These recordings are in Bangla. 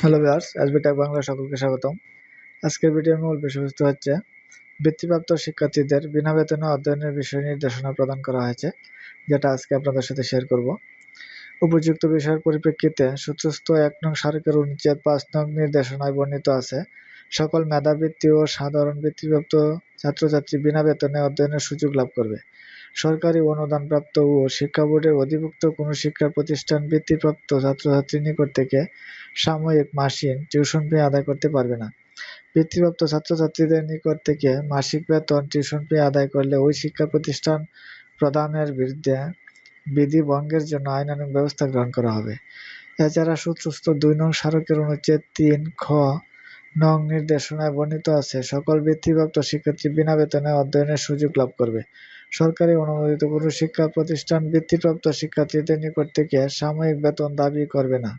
Hello viewers, SB tech Bangla সকলকে স্বাগতম। আজকের ভিডিওর মূল বিষয়বস্তু হচ্ছে বৃত্তিপ্রাপ্ত শিক্ষার্থীদের বিনা বেতনে অধ্যয়নের বিষয়ে নির্দেশনা প্রদান করা হয়েছে, যেটা আজকে আপনাদের সাথে শেয়ার করব। উপযুক্ত বিষয়ের পরিপ্রেক্ষিতে সূত্রস্থ ১ নং স্মারকের অনুচ্ছেদ ৫ নং নির্দেশনায় বর্ণিত আছে, সকল মেধাবৃত্তি ও সাধারণ বৃত্তিপ্রাপ্ত ছাত্রছাত্রী বিনা বেতনে অধ্যয়নের সুযোগ লাভ করবে। সরকারি অনুদানপ্রাপ্ত ও শিক্ষা বোর্ডের অধিভুক্ত কোনো শিক্ষা প্রতিষ্ঠান বৃত্তিপ্রাপ্ত ছাত্রছাত্রীর নিকট থেকে সাময়িক, মাসিক টিউশন ফি আদায় করতে পারবে না। বৃত্তিপ্রাপ্ত ছাত্রছাত্রীদের নিকট থেকে মাসিক বেতন, টিউশন ফি আদায় করলে ওই শিক্ষা প্রতিষ্ঠান প্রদানের বিরুদ্ধে বিধি ভঙ্গের জন্য আইনানুগ ব্যবস্থা গ্রহণ করা হবে। এছাড়া সূত্রস্থ ২ নং স্মারকের অনুচ্ছেদ ৩ খ নং নির্দেশনায় বর্ণিত আছে, সকল বৃত্তিপ্রাপ্ত শিক্ষার্থী বিনা বেতনে অধ্যয়নের সুযোগ লাভ করবে। সরকারি অনুমোদিত কোনো শিক্ষা প্রতিষ্ঠান বৃত্তিপ্রাপ্ত শিক্ষার্থীদের নিকট থেকে সাময়িক বেতন দাবি করবে না।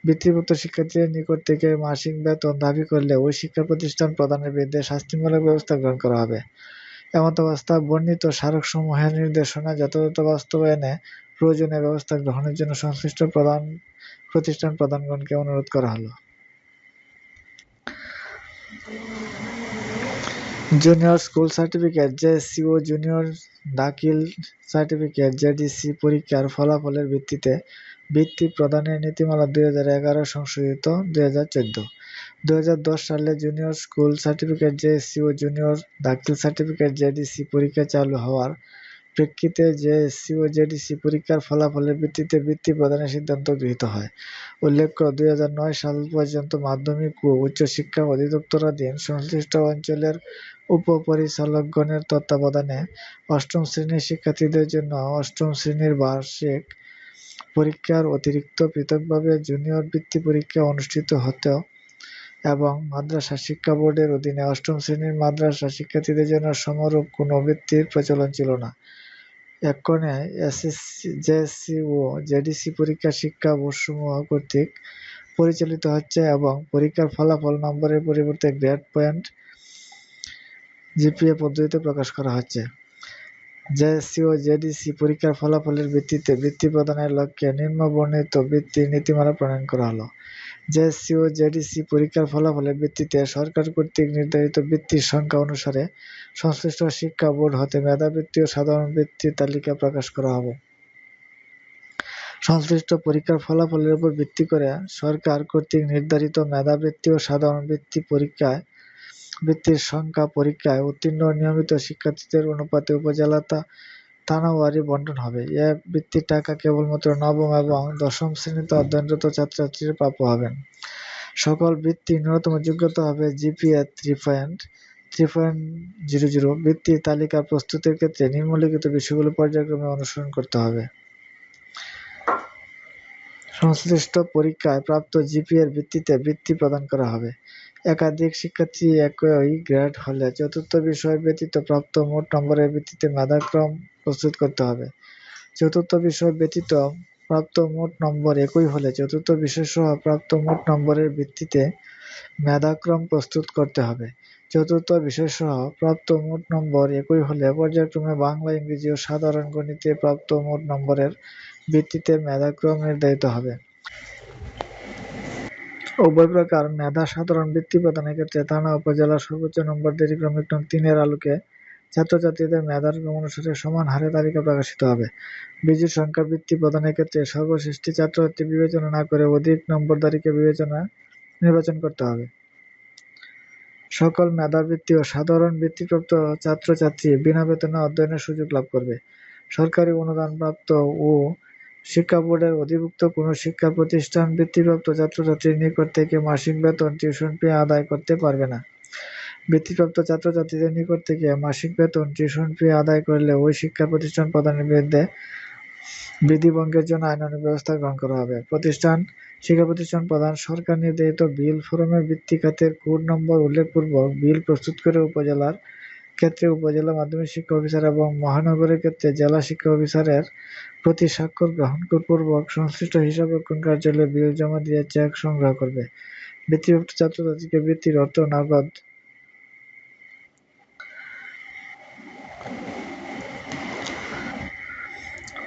বৃত্তিপ্রাপ্ত শিক্ষার্থীদের নিকট থেকে মাসিক বেতন দাবি করলে ওই শিক্ষা প্রতিষ্ঠান প্রদানের বিরুদ্ধে শাস্তিমূলক ব্যবস্থা গ্রহণ করা হবে। এমতাবস্থায় বর্ণিত স্মারকসমূহের নির্দেশনা যথাযথ বাস্তবায়নে প্রয়োজনীয় ব্যবস্থা গ্রহণের জন্য সংশ্লিষ্ট প্রতিষ্ঠান প্রধানগণকে অনুরোধ করা হলো। জুনিয়র স্কুল সার্টিফিকেট জেএসসি ও জুনিয়র দাখিল সার্টিফিকেট জেডিসি পরীক্ষার ফলাফলের ভিত্তিতে বৃত্তি প্রদানের নীতিমালা 2011 সংশোধিত 2014। 2010 সালে জুনিয়র স্কুল সার্টিফিকেট জেএসসি ও জুনিয়র দাখিল সার্টিফিকেট জেডিসি পরীক্ষা চালু হওয়ার প্রেক্ষিতে জেএসসি ও জেডিসি পরীক্ষার ফলাফলের ভিত্তিতে বৃত্তি প্রদানের সিদ্ধান্ত গৃহীত হয়। উল্লেখ্য, 2009 সাল পর্যন্ত মাধ্যমিক ও উচ্চশিক্ষা অধিদপ্তরাধীন সংশ্লিষ্ট অঞ্চলের উপপরিচালকগণের তত্ত্বাবধানে অষ্টম শ্রেণীর শিক্ষার্থীদের জন্য অষ্টম শ্রেণীর বার্ষিক পরীক্ষার অতিরিক্ত পৃথকভাবে জুনিয়র বৃত্তি পরীক্ষা অনুষ্ঠিত হতো এবং মাদ্রাসা শিক্ষা বোর্ডের অধীনে অষ্টম শ্রেণীর মাদ্রাসা শিক্ষার্থীদের জন্য সমরূপ কোনো বৃত্তির প্রচলন ছিল না। এক্ষণে জেএসসি ও জেডিসি পরীক্ষা শিক্ষা বোর্ডসমূহ কর্তৃক পরিচালিত হচ্ছে এবং পরীক্ষার ফলাফল নম্বরের পরিবর্তে গ্রেড পয়েন্ট জিপিএ পদ্ধতিতে প্রকাশ করা হচ্ছে। জেএসসি ও জেডিসি পরীক্ষার ফলাফলের ভিত্তিতে বৃত্তি প্রদানের লক্ষ্যে নিম্নবর্ণিত বৃত্তির নীতিমালা প্রণয়ন করা হলো। জেএসসি ও জেডিসি পরীক্ষার ফলাফলের ভিত্তিতে সরকার কর্তৃক নির্ধারিত বৃত্তির সংখ্যা অনুসারে সংশ্লিষ্ট শিক্ষা বোর্ড হতে মেধাবৃত্তি ও সাধারণ বৃত্তির তালিকা প্রকাশ করা হবে। সংশ্লিষ্ট পরীক্ষার ফলাফলের উপর ভিত্তি করে সরকার কর্তৃক নির্ধারিত মেধাবৃত্তি ও সাধারণ বৃত্তির সংখ্যা পরীক্ষায় উত্তীর্ণ নিয়মিত শিক্ষার্থীদের অনুপাতে উপজেলা থানাওয়ারি বণ্টন হবে। এ বৃত্তির টাকা কেবলমাত্র নবম এবং দশম শ্রেণীতে অধ্যয়নরত ছাত্রছাত্রীরা প্রাপ্য হবেন। সকল বৃত্তির ন্যূনতম যোগ্যতা হবে জিপিএ 3.00। বৃত্তির তালিকা প্রস্তুতের ক্ষেত্রে নিম্নলিখিত বিষয়গুলো পর্যায়ক্রমে অনুসরণ করতে হবে। সংশ্লিষ্ট পরীক্ষায় প্রাপ্ত জিপিএর ভিত্তিতে বৃত্তি প্রদান করা হবে। একাধিক শিক্ষার্থী একই গ্রেড হলে চতুর্থ বিষয় ব্যতীত প্রাপ্ত মোট নম্বরের ভিত্তিতে মেধাক্রম প্রস্তুত করতে হবে। চতুর্থ বিষয় ব্যতীত প্রাপ্ত মোট নম্বর একই হলে চতুর্থ বিষয়সহ প্রাপ্ত মোট নম্বরের ভিত্তিতে মেধাক্রম প্রস্তুত করতে হবে। চতুর্থ বিষয়সহ প্রাপ্ত মোট নম্বর একই হলে পর্যায়ক্রমে বাংলা, ইংরেজি ও সাধারণ গণিতে প্রাপ্ত মোট নম্বরের ভিত্তিতে মেধাক্রম নির্ধারিত হবে। উভয় প্রকার মেধা সাধারণ বৃত্তি প্রদানের ক্ষেত্রে থানা উপজেলার সর্বোচ্চ নম্বর ব্যতিক্রমিক নং 3-এর আলোকে ছাত্রছাত্রীদের মেধার ক্রম অনুসারে সমান হারে তালিকা প্রকাশিত হবে। বিজোড় সংখ্যা বৃত্তি প্রদানের ক্ষেত্রে সর্বশ্রেষ্ঠ ছাত্রছাত্রী বিবেচনা না করে অধিক নম্বরধারীকে নির্বাচন করতে হবে। সকল মেধাবৃত্তি ও সাধারণ বৃত্তিপ্রাপ্ত ছাত্রছাত্রী বিনা বেতনে অধ্যয়নের সুযোগ লাভ করবে। সরকারি অনুদানপ্রাপ্ত ও শিক্ষা বোর্ডের অধিভুক্ত কোনো শিক্ষা প্রতিষ্ঠান বৃত্তিপ্রাপ্ত ছাত্রছাত্রীর নিকট থেকে মাসিক বেতন, টিউশন ফি আদায় করতে পারবে না। বৃত্তিপ্রাপ্ত ছাত্রছাত্রীদের নিকট থেকে মাসিক বেতন, টিউশন ফি আদায় করলে ওই শিক্ষা প্রতিষ্ঠান প্রদানের বিরুদ্ধে বিধি ভঙ্গের জন্য আইনানুগ ব্যবস্থা গ্রহণ করা হবে। শিক্ষা প্রতিষ্ঠান প্রধান সরকার নির্ধারিত বিল ফরমে বৃত্তি খাতের কোড নম্বর উল্লেখপূর্বক বিল প্রস্তুত করে উপজেলার ক্ষেত্রে উপজেলা মাধ্যমিক শিক্ষা অফিসার এবং মহানগরের ক্ষেত্রে জেলা শিক্ষা অফিসারের প্রতি স্বাক্ষর গ্রহণপূর্বক সংশ্লিষ্ট হিসাবরক্ষণ কার্যালয়ে বিল জমা দিয়ে চেক সংগ্রহ করবে। বৃত্তিপ্রাপ্ত ছাত্রছাত্রীকে বৃত্তির অর্থ নগদ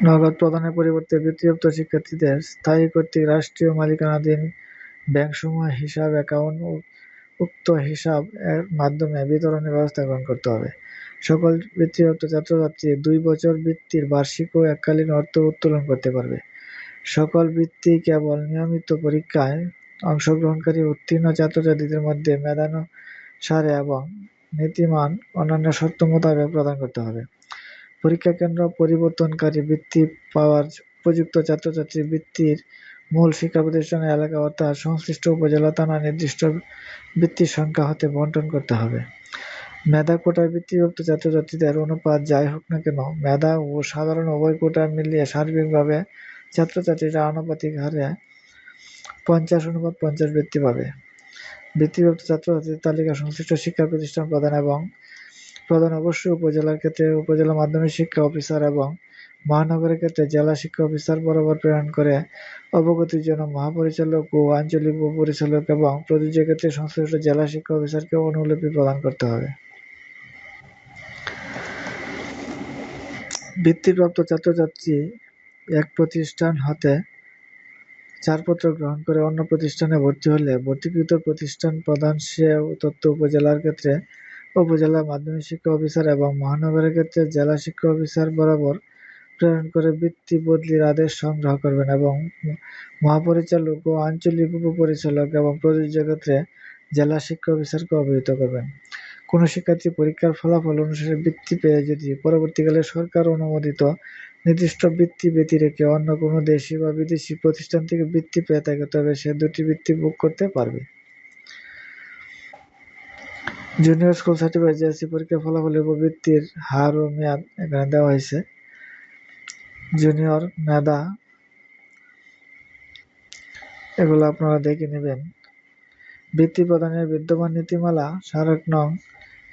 নগদ প্রদানের পরিবর্তে বৃত্তিপ্রাপ্ত শিক্ষার্থীদের স্থায়ী কর্তৃক রাষ্ট্রীয় মালিকানাধীন ব্যাংকসমূহে হিসাব অ্যাকাউন্ট উক্ত হিসাব এর মাধ্যমে বিতরণের ব্যবস্থা গ্রহণ করতে হবে। সকল বৃত্তিপ্রাপ্ত ছাত্রছাত্রী 2 বছর বৃত্তির বার্ষিক ও এককালীন অর্থ উত্তোলন করতে পারবে। সকল বৃত্তি কেবল নিয়মিত পরীক্ষায় অংশগ্রহণকারী উত্তীর্ণ ছাত্রছাত্রীদের মধ্যে মেধানুসারে এবং নীতিমালা অন্যান্য শর্ত মোতাবেক প্রদান করতে হবে। পরীক্ষা কেন্দ্র পরিবর্তনকারী বৃত্তি পাওয়ার উপযুক্ত ছাত্রছাত্রী বৃত্তির মূল শিক্ষা প্রতিষ্ঠানের এলাকা অর্থাৎ সংশ্লিষ্ট উপজেলা থানা নির্দিষ্ট বৃত্তির সংখ্যা হতে বণ্টন করতে হবে। মেধা কোটায় বৃত্তিপ্রাপ্ত ছাত্রছাত্রীদের অনুপাত যাই হোক না কেন, মেধা ও সাধারণ উভয় কোটা মিলিয়ে সার্বিকভাবে ছাত্রছাত্রীরা আনুপাতিক হারে 50:50 বৃত্তি পাবে। বৃত্তিপ্রাপ্ত ছাত্রছাত্রীদের তালিকা সংশ্লিষ্ট শিক্ষা প্রতিষ্ঠান প্রধান অবশ্যই উপজেলার ক্ষেত্রে উপজেলা মাধ্যমিক শিক্ষা অফিসার এবং মহানগরের ক্ষেত্রে জেলা শিক্ষা অফিসার বরাবর প্রেরণ করে অবগতির জন্য মহাপরিচালক ও আঞ্চলিক উপপরিচালক এবং প্রযোজ্য ক্ষেত্রে সংশ্লিষ্ট জেলা শিক্ষা অফিসারকে অনুলিপি প্রদান করতে হবে। বৃত্তিপ্রাপ্ত ছাত্রছাত্রী এক প্রতিষ্ঠান হতে ছাড়পত্র গ্রহণ করে অন্য প্রতিষ্ঠানে ভর্তি হলে ভর্তিকৃত প্রতিষ্ঠান প্রধান সে তথ্য উপজেলার ক্ষেত্রে উপজেলা মাধ্যমিক শিক্ষা অফিসার এবং মহানগরের ক্ষেত্রে জেলা শিক্ষা অফিসার বরাবর প্রেরণ করে বৃত্তি বদলির আদেশ সংগ্রহ করবেন এবং মহাপরিচালক ও আঞ্চলিক উপপরিচালক এবং প্রযোজ্য ক্ষেত্রে জেলা শিক্ষা অফিসারকে অবহিত করবেন। কোনো শিক্ষার্থী পরীক্ষার ফলাফল অনুসারে বৃত্তি পেয়ে যদি পরবর্তীকালে সরকার অনুমোদিত নির্দিষ্ট বৃত্তি ব্যতিরেকে অন্য কোনো দেশি বা বিদেশি প্রতিষ্ঠান থেকে বৃত্তি পেয়ে থাকে তবে সে 2টি বৃত্তি বুক করতে পারবে। জুনিয়র স্কুল সার্টিফিকেট জেএসসি পরীক্ষার ফলাফলের উপর বৃত্তির হার ও মেয়াদ এখানে দেওয়া হয়েছে। জুনিয়র মেধা এগুলো আপনারা দেখে নেবেন। বৃত্তি প্রদানের বিদ্যমান নীতিমালা স্মারক নং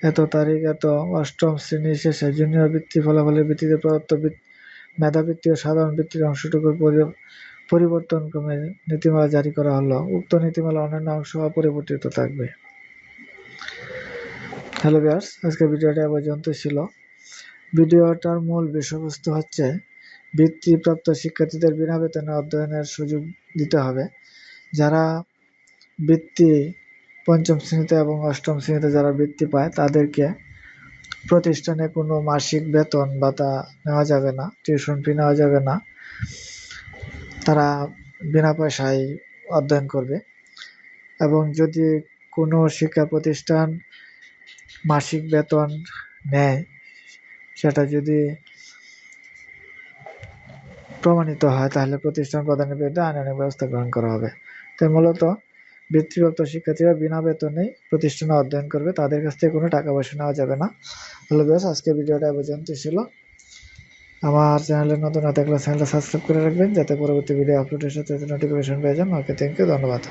এত তারিখ এত 8ম শ্রেণীর শেষে জুনিয়র বৃত্তি ফলাফলের ভিত্তিতে প্রদত্ত মেধাবৃত্তি ও সাধারণ বৃত্তির অংশটুকুর পরিবর্তনক্রমে নীতিমালা জারি করা হলো। উক্ত নীতিমালা অন্যান্য অংশ অপরিবর্তিত থাকবে। হ্যালো ভিউয়ার্স, আজকের ভিডিওটা এ পর্যন্ত ছিল। ভিডিওটার মূল বিষয়বস্তু হচ্ছে বৃত্তিপ্রাপ্ত শিক্ষার্থীদের বিনা বেতনে অধ্যয়নের সুযোগ দিতে হবে। যারা বৃত্তি 5ম শ্রেণীতে এবং 8ম শ্রেণীতে যারা বৃত্তি পায় তাদেরকে প্রতিষ্ঠানে কোনো মাসিক বেতন ভাতা নেওয়া যাবে না, টিউশন ফি নেওয়া যাবে না। তারা বিনা পয়সায় অধ্যয়ন করবে এবং যদি কোনো শিক্ষা প্রতিষ্ঠান মাসিক বেতন নেয় সেটা যদি প্রমাণিত হয় তাহলে প্রতিষ্ঠান প্রদানের বিরুদ্ধে আইনানুগ ব্যবস্থা গ্রহণ করা হবে। তাই মূলত বৃত্তিপ্রাপ্ত শিক্ষার্থীরা বিনা বেতনেই প্রতিষ্ঠানে অধ্যয়ন করবে, তাদের কাছ থেকে কোনো টাকা পয়সা নেওয়া যাবে না। হ্যালো ভিউয়ার্স, আজকের ভিডিওটা এ পর্যন্ত ছিল। আমার চ্যানেলে নতুন না থাকলে চ্যানেলটা সাবস্ক্রাইব করে রাখবেন যাতে পরবর্তী ভিডিও আপলোডের সাথে নোটিফিকেশন পেয়ে যান। ওকে, থ্যাংক ইউ, ধন্যবাদ।